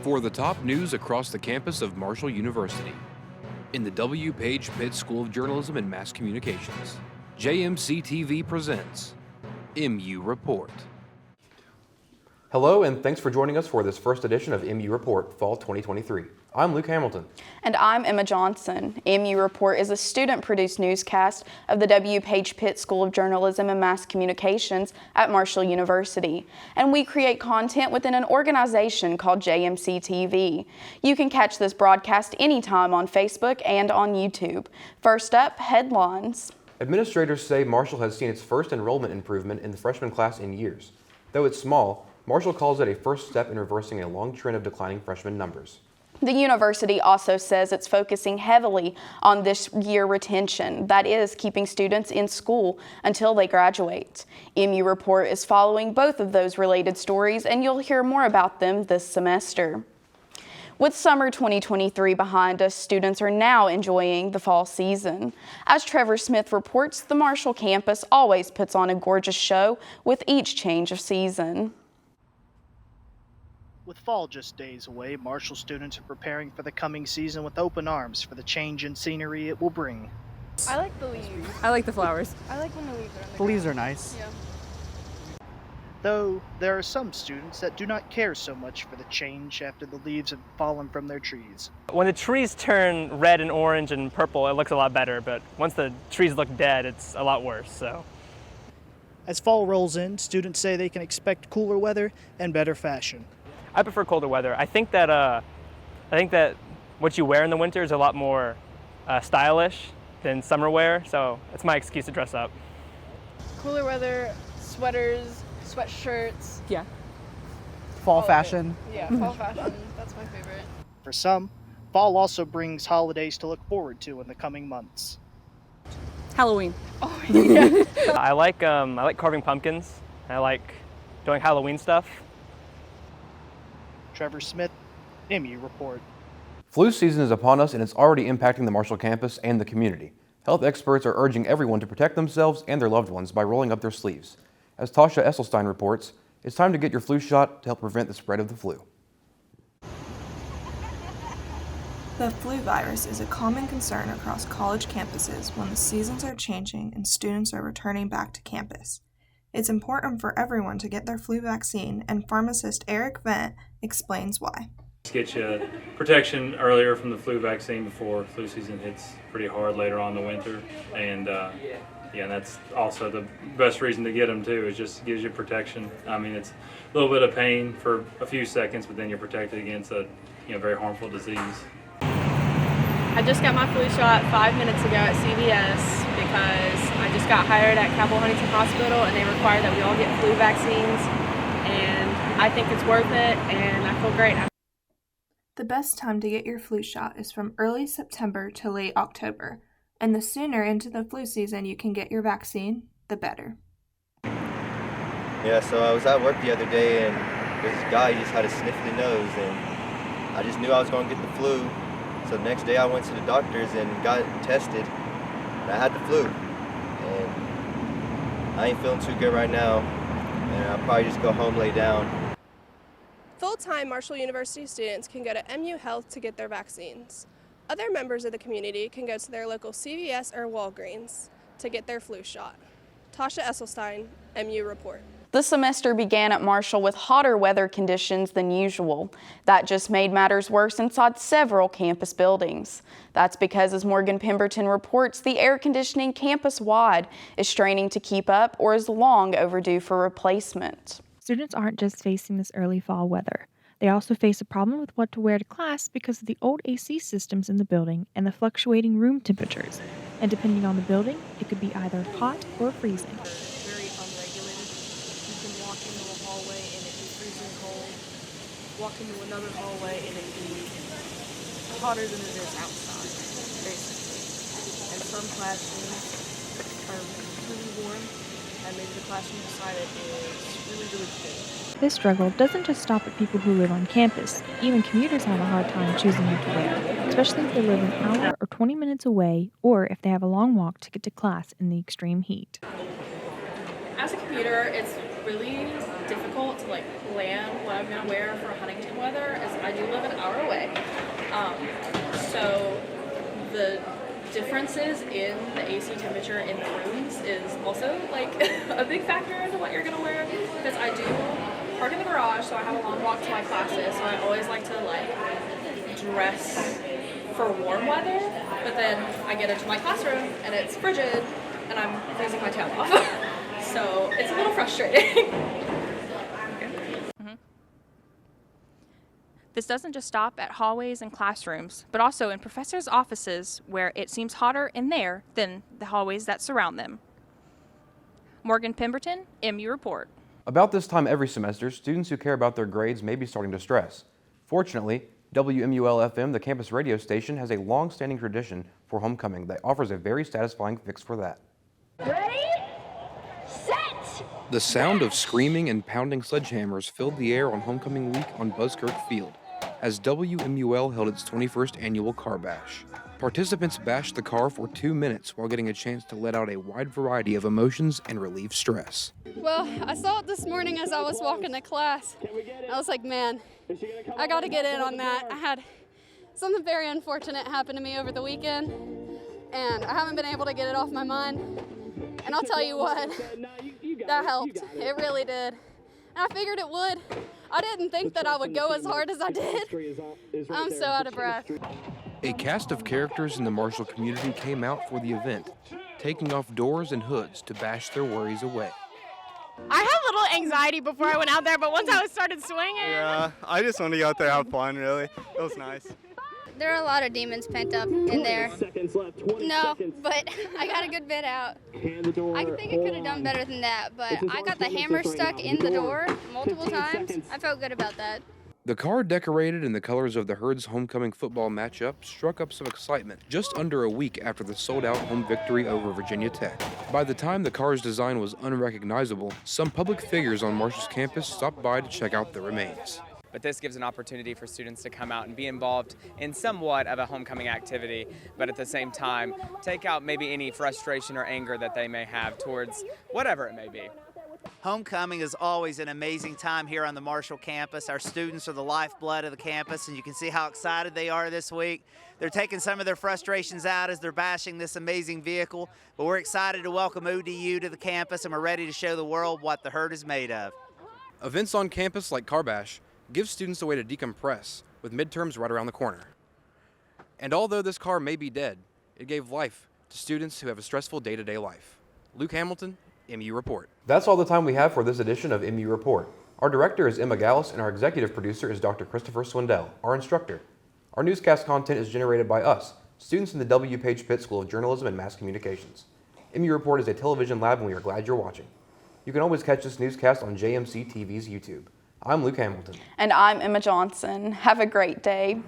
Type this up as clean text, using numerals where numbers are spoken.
for the top news across the campus of Marshall University. In the W. Page Pitt School of Journalism and Mass Communications, JMC-TV presents MU Report. Hello, and thanks for joining us for this first edition of MU Report Fall 2023. I'm Luke Hamilton. And I'm Emma Johnson. MU Report is a student-produced newscast of the W. Page Pitt School of Journalism and Mass Communications at Marshall University. And we create content within an organization called JMC-TV. You can catch this broadcast anytime on Facebook and on YouTube. First up, headlines. Administrators say Marshall has seen its first enrollment improvement in the freshman class in years. Though it's small, Marshall calls it a first step in reversing a long trend of declining freshman numbers. The university also says it's focusing heavily on this year retention, that is, keeping students in school until they graduate. MU Report is following both of those related stories, and you'll hear more about them this semester. With summer 2023 behind us, students are now enjoying the fall season. As Trevor Smith reports, the Marshall campus always puts on a gorgeous show with each change of season. With fall just days away, Marshall students are preparing for the coming season with open arms for the change in scenery it will bring. I like the leaves. I like the flowers. I like when the leaves are on the The leaves ground. are nice. Yeah. Though there are some students that do not care so much for the change after the leaves have fallen from their trees. When the trees turn red and orange and purple, it looks a lot better, but once the trees look dead, it's a lot worse, so. As fall rolls in, students say they can expect cooler weather and better fashion. I prefer colder weather. I think that what you wear in the winter is a lot more stylish than summer wear, so it's my excuse to dress up. Cooler weather, sweaters, sweatshirts. Yeah. Fall fashion. Yeah, fall fashion. That's my favorite. For some, fall also brings holidays to look forward to in the coming months. Halloween. Oh, yeah. I like carving pumpkins. I like doing Halloween stuff. Trevor Smith, MU Report. Flu season is upon us, and it's already impacting the Marshall campus and the community. Health experts are urging everyone to protect themselves and their loved ones by rolling up their sleeves. As Tasha Esselstein reports, it's time to get your flu shot to help prevent the spread of the flu. The flu virus is a common concern across college campuses when the seasons are changing and students are returning back to campus. It's important for everyone to get their flu vaccine, and pharmacist Eric Vent explains why. Get you protection earlier from the flu vaccine before flu season hits pretty hard later on in the winter. And that's also the best reason to get them too, is just gives you protection. I mean, it's a little bit of pain for a few seconds, but then you're protected against a very harmful disease. I just got my flu shot 5 minutes ago at CVS because I just got hired at Capital Huntington Hospital and they require that we all get flu vaccines, and I think it's worth it and I feel great. The best time to get your flu shot is from early September to late October, and the sooner into the flu season you can get your vaccine, the better. Yeah, so I was at work the other day and this guy just had a sniffly nose and I just knew I was going to get the flu. So the next day I went to the doctor's and got tested and I had the flu. And I ain't feeling too good right now and I'll probably just go home, lay down. Full-time Marshall University students can go to MU Health to get their vaccines. Other members of the community can go to their local CVS or Walgreens to get their flu shot. Tasha Esselstein, MU Report. The semester began at Marshall with hotter weather conditions than usual. That just made matters worse inside several campus buildings. That's because, as Morgan Pemberton reports, the air conditioning campus-wide is straining to keep up or is long overdue for replacement. Students aren't just facing this early fall weather. They also face a problem with what to wear to class because of the old AC systems in the building and the fluctuating room temperatures. And depending on the building, it could be either hot or freezing. Very unregulated. You can walk into a hallway and it be freezing cold. Walk into another hallway and it be hotter than it is outside, basically. And some classrooms are really warm, and maybe the classroom beside it is really, really cold. This struggle doesn't just stop at people who live on campus. Even commuters have a hard time choosing what to wear, especially if they live an hour or 20 minutes away, or if they have a long walk to get to class in the extreme heat. As a commuter, it's really difficult to like plan what I'm gonna wear for Huntington weather, as I do live an hour away. So the differences in the AC temperature in the rooms is also like a big factor into what you're gonna wear, because I do park in the garage, so I have a long walk to my classes, so I always like to like dress for warm weather, but then I get into my classroom and it's frigid and I'm freezing my tail off. So it's a little frustrating. This doesn't just stop at hallways and classrooms, but also in professors' offices where it seems hotter in there than the hallways that surround them. Morgan Pemberton, MU Report. About this time every semester, students who care about their grades may be starting to stress. Fortunately, WMUL-FM, the campus radio station, has a long-standing tradition for homecoming that offers a very satisfying fix for that. Ready? Set! The sound of screaming and pounding sledgehammers filled the air on homecoming week on Buzzkirk Field as WMUL held its 21st annual car bash. Participants bashed the car for 2 minutes while getting a chance to let out a wide variety of emotions and relieve stress. Well, I saw it this morning as I was walking to class. I was like, man, I got to get in on that. I had something very unfortunate happen to me over the weekend, and I haven't been able to get it off my mind. And I'll tell you what, that helped. It really did. And I figured it would. I didn't think that I would go as hard as I did. I'm so out of breath. A cast of characters in the Marshall community came out for the event, taking off doors and hoods to bash their worries away. I had a little anxiety before I went out there, but once I started swinging... Yeah, I just wanted to go out there and have fun, really. It was nice. There are a lot of demons pent up in there. No, but I got a good bit out. I think I could have done better than that, but I got the hammer stuck in the door multiple times. I felt good about that. The car, decorated in the colors of the Herd's homecoming football matchup, struck up some excitement just under a week after the sold-out home victory over Virginia Tech. By the time the car's design was unrecognizable, some public figures on Marshall's campus stopped by to check out the remains. But this gives an opportunity for students to come out and be involved in somewhat of a homecoming activity, but at the same time, take out maybe any frustration or anger that they may have towards whatever it may be. Homecoming is always an amazing time here on the Marshall campus. Our students are the lifeblood of the campus, and you can see how excited they are this week. They're taking some of their frustrations out as they're bashing this amazing vehicle, but we're excited to welcome ODU to the campus, and we're ready to show the world what the Herd is made of. Events on campus like Car Bash give students a way to decompress with midterms right around the corner. And although this car may be dead, it gave life to students who have a stressful day-to-day life. Luke Hamilton, MU Report. That's all the time we have for this edition of MU Report. Our director is Emma Gallus, and our executive producer is Dr. Christopher Swindell, our instructor. Our newscast content is generated by us, students in the W. Page Pitt School of Journalism and Mass Communications. MU Report is a television lab, and we are glad you're watching. You can always catch this newscast on JMC TV's YouTube. I'm Luke Hamilton. And I'm Emma Johnson. Have a great day.